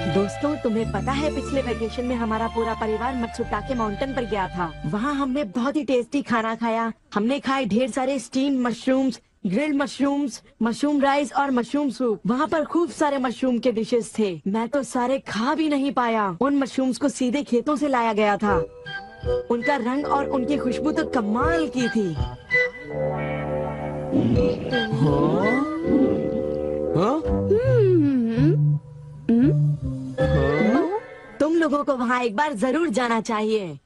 दोस्तों, तुम्हें पता है पिछले वेकेशन में हमारा पूरा परिवार मत्सुटाके माउंटेन पर गया था। वहाँ हमने बहुत ही टेस्टी खाना खाया। हमने खाए ढेर सारे steam mushrooms, grilled mushrooms, mushroom rice और मशरूम सूप। वहाँ पर खूब सारे मशरूम के डिशेस थे। मैं तो सारे खा भी नहीं पाया। उन मशरूम्स को सीधे खेतों से लाया गया था। उनका रंग और उनकी खुशबू तो कमाल की थी। तुम लोगों को वहाँ एक बार जरूर जाना चाहिए,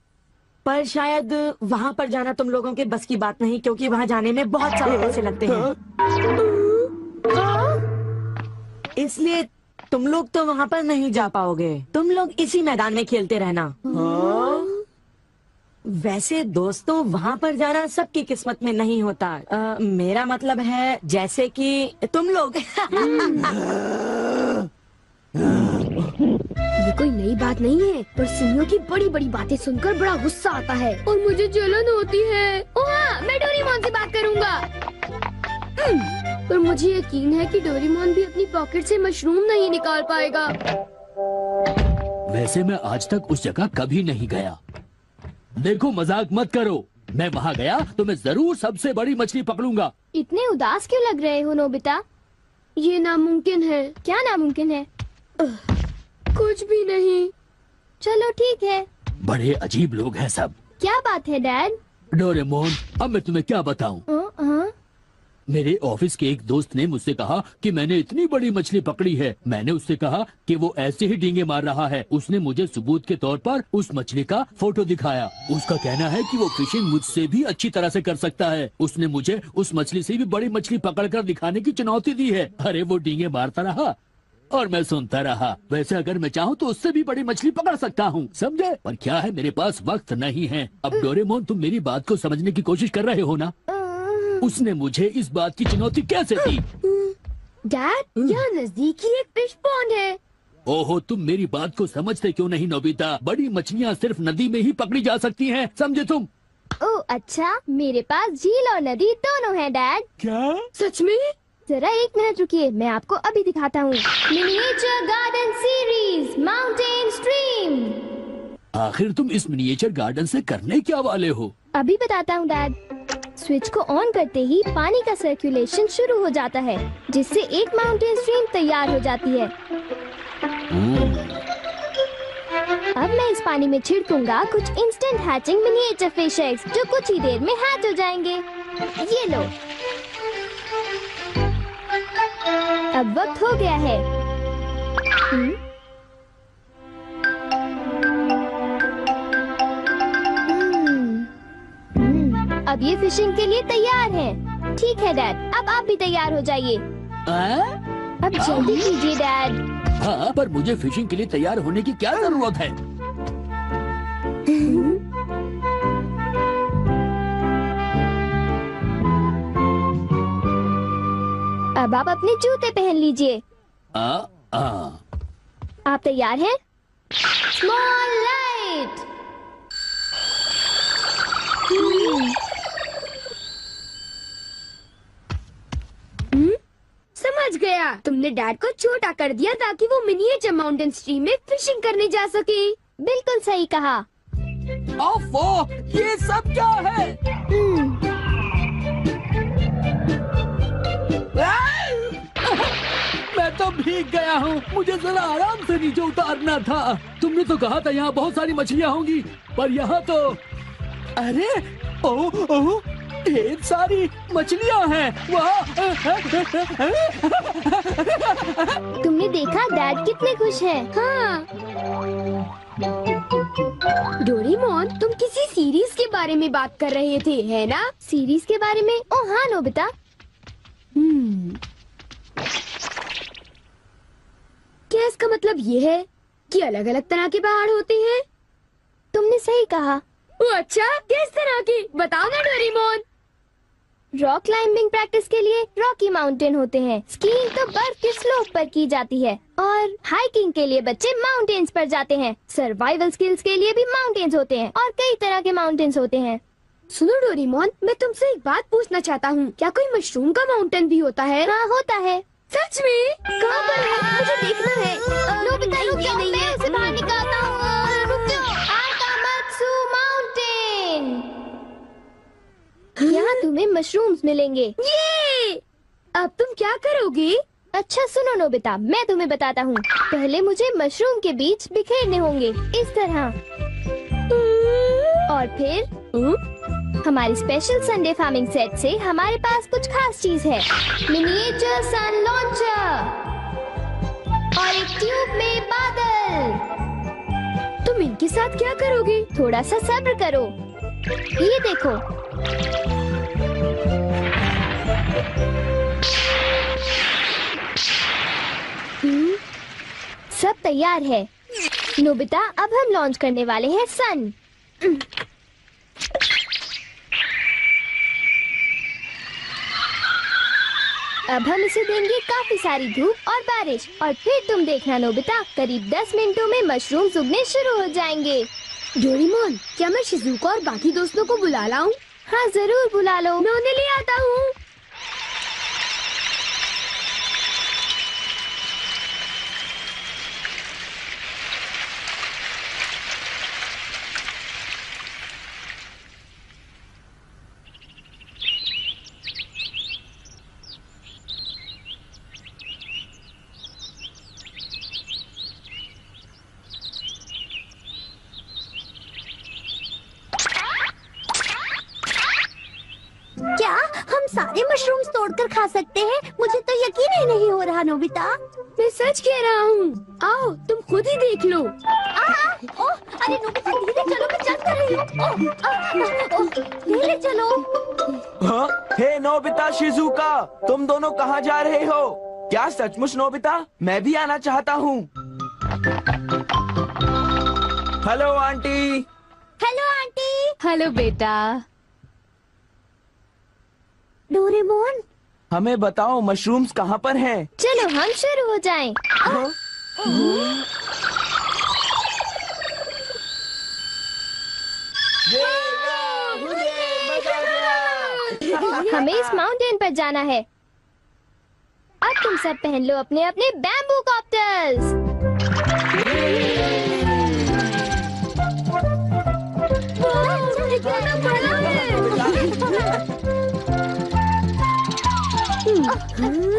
पर शायद वहाँ पर जाना तुम लोगों के बस की बात नहीं, क्योंकि वहाँ जाने में बहुत सारे पैसे लगते हैं। इसलिए तुम लोग तो वहाँ पर नहीं जा पाओगे। तुम लोग इसी मैदान में खेलते रहना। वैसे दोस्तों, वहाँ पर जाना सबकी किस्मत में नहीं होता। मेरा मतलब है जैसे कि तुम लोग। ये कोई नई बात नहीं है, पर सिनियों की बड़ी बड़ी बातें सुनकर बड़ा गुस्सा आता है और मुझे जलन होती है। ओह हाँ, मैं डोरेमोन से बात करूँगा। पर मुझे यकीन है कि डोरेमोन भी अपनी पॉकेट से मशरूम नहीं निकाल पाएगा। वैसे मैं आज तक उस जगह कभी नहीं गया। देखो, मजाक मत करो। मैं वहाँ गया तो मैं जरूर सबसे बड़ी मछली पकड़ूंगा। इतने उदास क्यों लग रहे हो नोबिता? ये नामुमकिन है। क्या नामुमकिन है? कुछ भी नहीं। चलो ठीक है। बड़े अजीब लोग हैं सब। क्या बात है डैड? डोरेमोन, अब मैं तुम्हें क्या बताऊं? मेरे ऑफिस के एक दोस्त ने मुझसे कहा कि मैंने इतनी बड़ी मछली पकड़ी है। मैंने उससे कहा कि वो ऐसे ही डींगे मार रहा है। उसने मुझे सबूत के तौर पर उस मछली का फोटो दिखाया। उसका कहना है कि वो फिशिंग मुझसे भी अच्छी तरह से कर सकता है। उसने मुझे उस मछली से भी बड़ी मछली पकड़कर दिखाने की चुनौती दी है। अरे वो डींगे मारता रहा और मैं सुनता रहा। वैसे अगर मैं चाहूँ तो उससे भी बड़ी मछली पकड़ सकता हूँ, समझे? पर क्या है, मेरे पास वक्त नहीं है। अब डोरेमोन, तुम मेरी बात को समझने की कोशिश कर रहे हो ना? उसने मुझे इस बात की चुनौती कैसे दी? डैड, यहाँ नजदीक ही एक फिश पॉन्ड है। ओहो, तुम मेरी बात को समझते क्यों नहीं नोबिता? बड़ी मछलियाँ सिर्फ नदी में ही पकड़ी जा सकती हैं, समझे तुम? ओह अच्छा, मेरे पास झील और नदी दोनों है डैड। क्या? सच में? जरा एक मिनट रुकिए, मैं आपको अभी दिखाता हूँ। Miniature garden series mountain stream. आखिर तुम इस मिनिएचर गार्डन से करने क्या वाले हो? अभी बताता हूँ डैड। स्विच को ऑन करते ही पानी का सर्कुलेशन शुरू हो जाता है, जिससे एक माउंटेन स्ट्रीम तैयार हो जाती है। अब मैं इस पानी में छिड़कूंगा कुछ instant hatching miniature fish eggs, जो कुछ ही देर में हैच हो जाएंगे। ये लो। अब वक्त हो गया है। अब ये फिशिंग के लिए तैयार हैं। ठीक है डैड, अब आप भी तैयार हो जाइए। अब जल्दी कीजिए डैड। हाँ, पर मुझे फिशिंग के लिए तैयार होने की क्या जरूरत है? अब आप अपने जूते पहन लीजिए। आप तैयार हैं? Small light. समझ गया, तुमने डैड को छोटा कर दिया ताकि वो मिनिएचर माउंटेन स्ट्रीम में फिशिंग करने जा सके। बिल्कुल सही कहा। ओफो, ये सब क्या है? मैं तो भीग गया हूँ। मुझे जरा आराम से नीचे उतारना था। तुमने तो कहा था यहाँ बहुत सारी मछलियाँ होंगी, पर यहाँ तो अरे ओह, ढेर सारी मछलियाँ हैं। वाह! तुमने देखा डैड कितने खुश हैं। हाँ। डोरेमोन, तुम किसी सीरीज के बारे में बात कर रहे थे, है ना? सीरीज के बारे में? ओह हाँ नोबिता। क्या इसका मतलब ये है कि अलग अलग तरह के पहाड़ होते हैं? तुमने सही कहा। अच्छा, किस तरह की? बताओ ना डोरेमोन। रॉक क्लाइंबिंग प्रैक्टिस के लिए रॉकी माउंटेन होते हैं। स्कीइंग तो बर्फ के स्लोप पर की जाती है, और हाइकिंग के लिए बच्चे माउंटेन्स पर जाते हैं। सर्वाइवल स्किल्स के लिए भी माउंटेन्स होते हैं, और कई तरह के माउंटेन्स होते हैं। सुनो डोरेमोन, मैं तुमसे एक बात पूछना चाहता हूँ। क्या कोई मशरूम का माउंटेन भी होता है? हाँ होता है। सच में? कहाँ पर है? मुझे देखना है। नोबिता रुक जाओ। तुम्हें मशरूम्स मिलेंगे। ये अब तुम क्या करोगी? अच्छा सुनो नोबिता, मैं तुम्हें बताता हूँ। पहले मुझे मशरूम के बीज बिखेरने होंगे इस तरह, और फिर हमारी स्पेशल संडे फार्मिंग सेट से हमारे पास कुछ खास चीज है। मिनिएचर सन लॉन्चर और एक ट्यूब में बादल। तुम इनके साथ क्या करोगी? थोड़ा सा सब्र करो। ये देखो, सब तैयार है। नोबिता, अब हम लॉन्च करने वाले हैं सन। अब हम इसे देंगे काफी सारी धूप और बारिश, और फिर तुम देखना नोबिता, करीब 10 मिनटों में मशरूम उगने शुरू हो जाएंगे। डोरेमोन, क्या मैं शिजुका और बाकी दोस्तों को बुला लाऊं? हाँ जरूर बुला लो, मैं उन्हें ले आता हूँ। क्या हम सारे मशरूम्स तोड़कर खा सकते हैं? मुझे तो यकीन ही नहीं हो रहा नोबिता। मैं सच कह रहा हूँ। आओ तुम खुद ही देख लो। ओह, अरे नोबिता धीरे चलो, मैं चल कर रही हूँ। धीरे चलो। हाँ? हे नोबिता, शिजुका, तुम दोनों कहाँ जा रहे हो? क्या सचमुच नोबिता? मैं भी आना चाहता हूँ। Hello aunty. Hello aunty. Hello बेटा। डोरेमोन, हमें बताओ मशरूम्स कहाँ पर हैं? चलो हम शुरू हो जाएं। हाँ? हमें इस माउंटेन पर जाना है। अब तुम सब पहन लो अपने अपने बैम्बू कॉप्टर्स।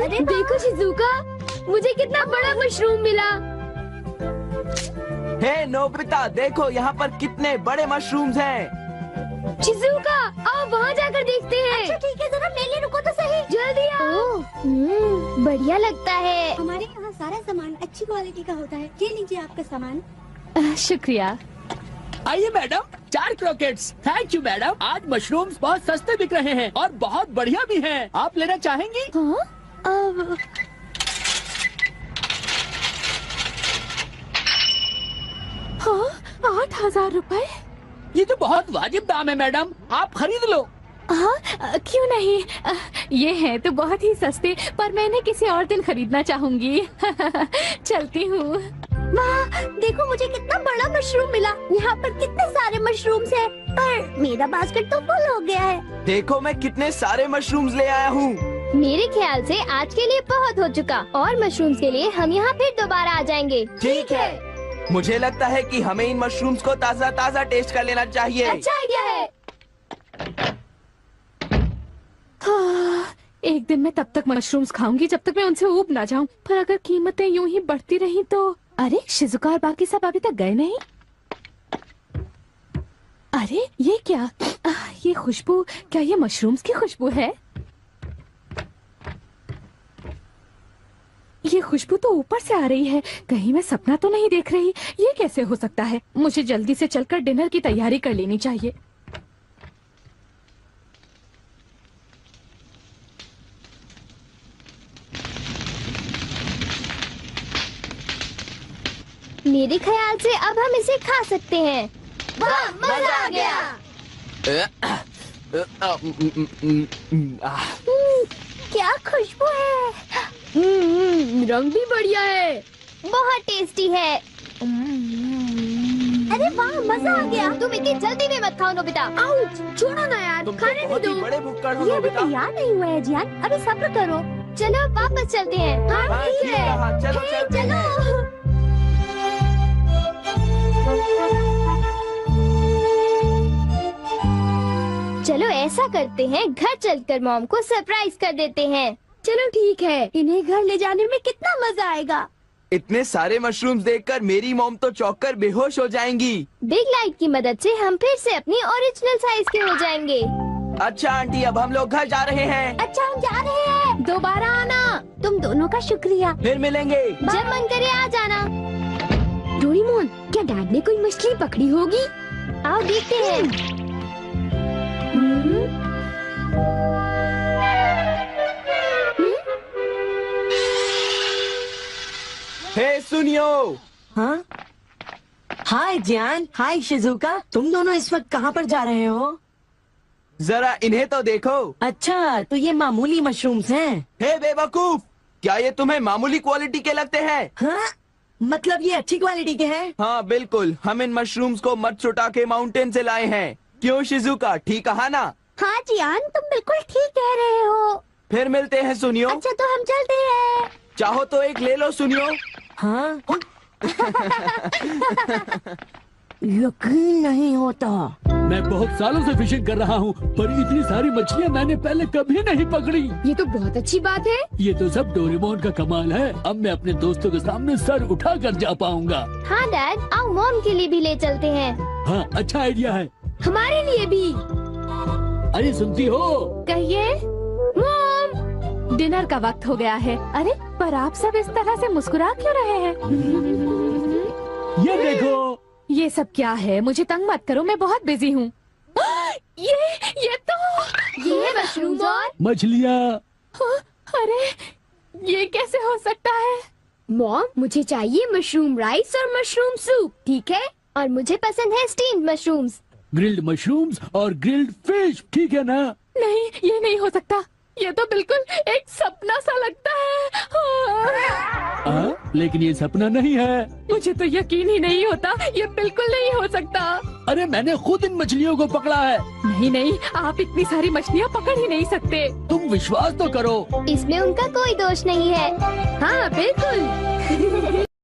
अरे देखो शिजुका, मुझे कितना बड़ा मशरूम मिला। हे नोबिता, देखो यहाँ पर कितने बड़े मशरूम्स हैं। शिजुका, आओ वहाँ जाकर देखते हैं। अच्छा ठीक है, जरा ले ले, रुको तो सही। जल्दी आओ। बढ़िया लगता है। हमारे यहाँ सारा सामान अच्छी क्वालिटी का होता है। ये लीजिए आपका सामान। शुक्रिया। आइए madam, 4 croquettes. Thank you madam. आज मशरूम्स बहुत सस्ते बिक रहे हैं और बहुत बढ़िया भी हैं। आप लेना चाहेंगी? हाँ? हाँ, 8,000 रुपए। ये तो बहुत वाजिब दाम है मैडम, आप खरीद लो। हाँ, क्यों नहीं। ये है तो बहुत ही सस्ते, पर मैं इन्हें किसी और दिन खरीदना चाहूंगी। चलती हूँ। वाह, देखो मुझे कितना बड़ा मशरूम मिला। यहाँ पर कितने सारे मशरूम्स हैं, पर मेरा बास्केट तो फुल हो गया है। देखो मैं कितने सारे मशरूम्स ले आया हूँ। मेरे ख्याल से आज के लिए बहुत हो चुका, और मशरूम्स के लिए हम यहाँ फिर दोबारा आ जाएंगे। ठीक है। मुझे लगता है कि हमें इन मशरूम्स को ताज़ा ताज़ा टेस्ट कर लेना चाहिए। अच्छा आइडिया है। हाँ, एक दिन मैं तब तक मशरूम्स खाऊंगी जब तक मैं उनसे ऊब ना जाऊं। पर अगर कीमतें यूं ही बढ़ती रही तो। अरे शिजुका और बाकी सब अभी तक गए नहीं। अरे ये क्या? ये खुशबू, क्या ये मशरूम्स की खुशबू है? ये खुशबू तो ऊपर से आ रही है। कहीं मैं सपना तो नहीं देख रही? ये कैसे हो सकता है? मुझे जल्दी से चलकर डिनर की तैयारी कर लेनी चाहिए। मेरे ख्याल से अब हम इसे खा सकते हैं। वाह, मजा आ गया। क्या खुशबू है। रंग भी बढ़िया है, बहुत टेस्टी है। अरे वाह, मजा आ गया। तुम इतनी जल्दी में मत खाओ नोबिता। आउच, छोड़ो ना यार, तुम तो खाने भी बहुत ही दो। बड़े भुक्कड़ हो ये अभी नोबिता। तैयार नहीं हुआ है जियान, अभी सब्र करो। चलो वापस चलते हैं। हाँ, ठीक है। हाँ, चलो हे, चलते हैं। चलो ऐसा ऐसा करते हैं, घर चलकर मॉम को सरप्राइज कर देते हैं। चलो ठीक है, इन्हें घर ले जाने में कितना मजा आएगा। इतने सारे मशरूम्स देखकर मेरी मॉम तो चौंक कर बेहोश हो जाएंगी। बिग लाइट की मदद से हम फिर से अपनी ओरिजिनल साइज के हो जाएंगे। अच्छा आंटी, अब हम लोग घर जा रहे हैं। अच्छा हम जा रहे हैं। दोबारा आना। तुम दोनों का शुक्रिया। फिर मिलेंगे। जब मन करे आ जाना। डोरेमोन, क्या डैड ने कोई मछली पकड़ी होगी? आओ देखते हैं। हे सुनियो। हाँ, हाय जियान, हाय शिजुका, तुम दोनों इस वक्त कहाँ पर जा रहे हो? जरा इन्हें तो देखो। अच्छा, तो ये मामूली मशरूम्स हैं। हे बेवकूफ, क्या ये तुम्हें मामूली क्वालिटी के लगते हैं? हाँ? मतलब ये अच्छी क्वालिटी के हैं? हाँ बिल्कुल, हम इन मशरूम्स को मत्सुटा के माउंटेन से लाए हैं। क्यों शिजुका, ठीक कहा ना? हाँ जियान, तुम बिल्कुल ठीक कह रहे हो। फिर मिलते हैं सुनियो। अच्छा तो हम चलते हैं। चाहो तो एक ले लो सुनियो। हाँ? यकीन नहीं होता। मैं बहुत सालों से फिशिंग कर रहा हूँ, पर इतनी सारी मछलियाँ मैंने पहले कभी नहीं पकड़ी। ये तो बहुत अच्छी बात है। ये तो सब डोरेमोन का कमाल है। अब मैं अपने दोस्तों के सामने सर उठा कर जा पाऊंगा। हाँ डैड, आओ मॉम के लिए भी ले चलते हैं। हाँ, अच्छा आइडिया है। हमारे लिए भी। अरे सुनती हो? कहिए। मॉम, डिनर का वक्त हो गया है। अरे पर आप सब इस तरह से मुस्कुरा क्यों रहे हैं? ये देखो। ये सब क्या है? मुझे तंग मत करो, मैं बहुत बिजी हूँ। ये तो ये मशरूम और मछलियाँ। अरे ये कैसे हो सकता है? मॉम, मुझे चाहिए मशरूम राइस और मशरूम सूप, ठीक है? और मुझे पसंद है स्टीम्ड मशरूम्स। ग्रिल्ड मशरूम्स और ग्रिल्ड फिश, ठीक है ना? नहीं, ये नहीं हो सकता। ये तो बिल्कुल एक सपना सा लगता है। लेकिन ये सपना नहीं है। मुझे तो यकीन ही नहीं होता, ये बिल्कुल नहीं हो सकता। अरे मैंने खुद इन मछलियों को पकड़ा है। नहीं नहीं, आप इतनी सारी मछलियाँ पकड़ ही नहीं सकते। तुम विश्वास तो करो। इसमें उनका कोई दोष नहीं है। हाँ बिल्कुल।